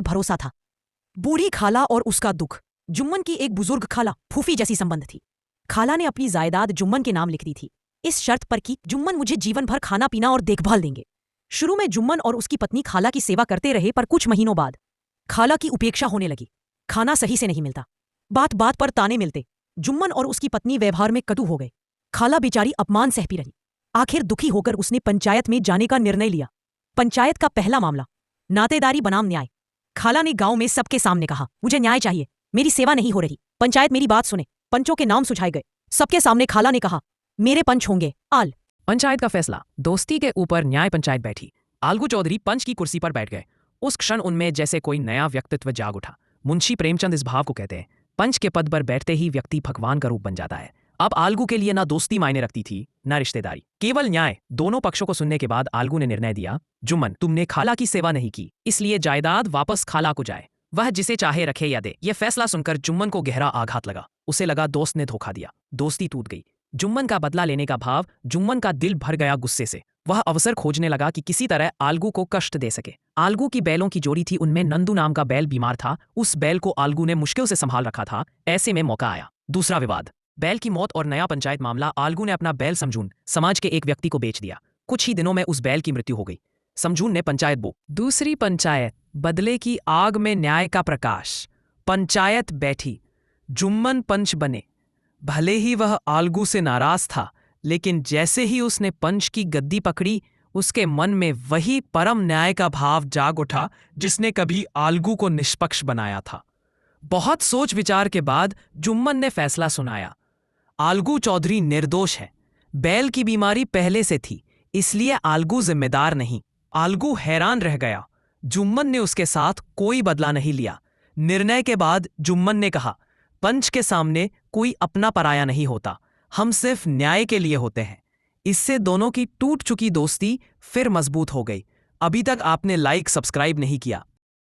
बहुत भरोसा था। बूढ़ी खाला और उसका दुख। जुम्मन की एक बुजुर्ग खाला फूफी जैसी संबंध थी। खाला ने अपनी जायदाद जुम्मन के नाम लिख दी थी, इस शर्त पर कि जुम्मन मुझे जीवन भर खाना पीना और देखभाल देंगे। शुरू में जुम्मन और उसकी पत्नी खाला की सेवा करते रहे, पर कुछ महीनों बाद खाला की उपेक्षा होने लगी। खाना सही से नहीं मिलता, बात बात पर ताने मिलते। जुम्मन और उसकी पत्नी व्यवहार में कटु हो गए। खाला बेचारी अपमान सहती रही। आखिर दुखी होकर उसने पंचायत में जाने का निर्णय लिया। पंचायत का पहला मामला, नातेदारी बनाम न्याय। खाला ने गांव में सबके सामने कहा, मुझे न्याय चाहिए, मेरी सेवा नहीं हो रही, पंचायत मेरी बात सुने। पंचों के नाम सुझाए गए। सबके सामने खाला ने कहा, मेरे पंच होंगे आल। पंचायत का फैसला। दोस्ती के ऊपर न्याय पंचायत बैठी। आलगू चौधरी पंच की कुर्सी पर बैठ गए। उस क्षण उनमें जैसे कोई नया व्यक्तित्व जाग उठा। मुंशी प्रेमचंद इस भाव को कहते हैं, पंच के पद पर बैठते ही व्यक्ति भगवान का रूप बन जाता है। अब आलगू के लिए ना दोस्ती मायने रखती थी, ना रिश्तेदारी, केवल न्याय। दोनों पक्षों को सुनने के बाद आलगू ने निर्णय दिया, जुम्मन, तुमने खाला की सेवा नहीं की, इसलिए जायदाद वापस खाला को जाए, वह जिसे चाहे रखे या दे। यह फैसला सुनकर जुम्मन को गहरा आघात लगा। उसे लगा दोस्त ने धोखा दिया, दोस्ती टूट गई। जुम्मन का बदला लेने का भाव, जुम्मन का दिल भर गया गुस्से से। वह अवसर खोजने लगा कि किसी तरह आलगू को कष्ट दे सके। आलगू की बैलों की जोड़ी थी, उनमें नंदू नाम का बैल बीमार था। उस बैल को आलगू ने मुश्किल से संभाल रखा था। ऐसे में मौका आया। दूसरा विवाद, बैल की मौत और नया पंचायत मामला। आलगू ने अपना बैल समझून समाज के एक व्यक्ति को बेच दिया। कुछ ही दिनों में उस बैल की मृत्यु हो गई। समझून ने पंचायत बो। दूसरी पंचायत, बदले की आग में न्याय का प्रकाश। पंचायत बैठी, जुम्मन पंच बने। भले ही वह आलगू से नाराज था, लेकिन जैसे ही उसने पंच की गद्दी पकड़ी, उसके मन में वही परम न्याय का भाव जाग उठा जिसने कभी आलगू को निष्पक्ष बनाया था। बहुत सोच विचार के बाद जुम्मन ने फैसला सुनाया, आलगू चौधरी निर्दोष है। बैल की बीमारी पहले से थी, इसलिए आलगू जिम्मेदार नहीं। आलगू हैरान रह गया। जुम्मन ने उसके साथ कोई बदला नहीं लिया। निर्णय के बाद जुम्मन ने कहा, पंच के सामने कोई अपना पराया नहीं होता, हम सिर्फ न्याय के लिए होते हैं। इससे दोनों की टूट चुकी दोस्ती फिर मजबूत हो गई। अभी तक आपने लाइक सब्सक्राइब नहीं किया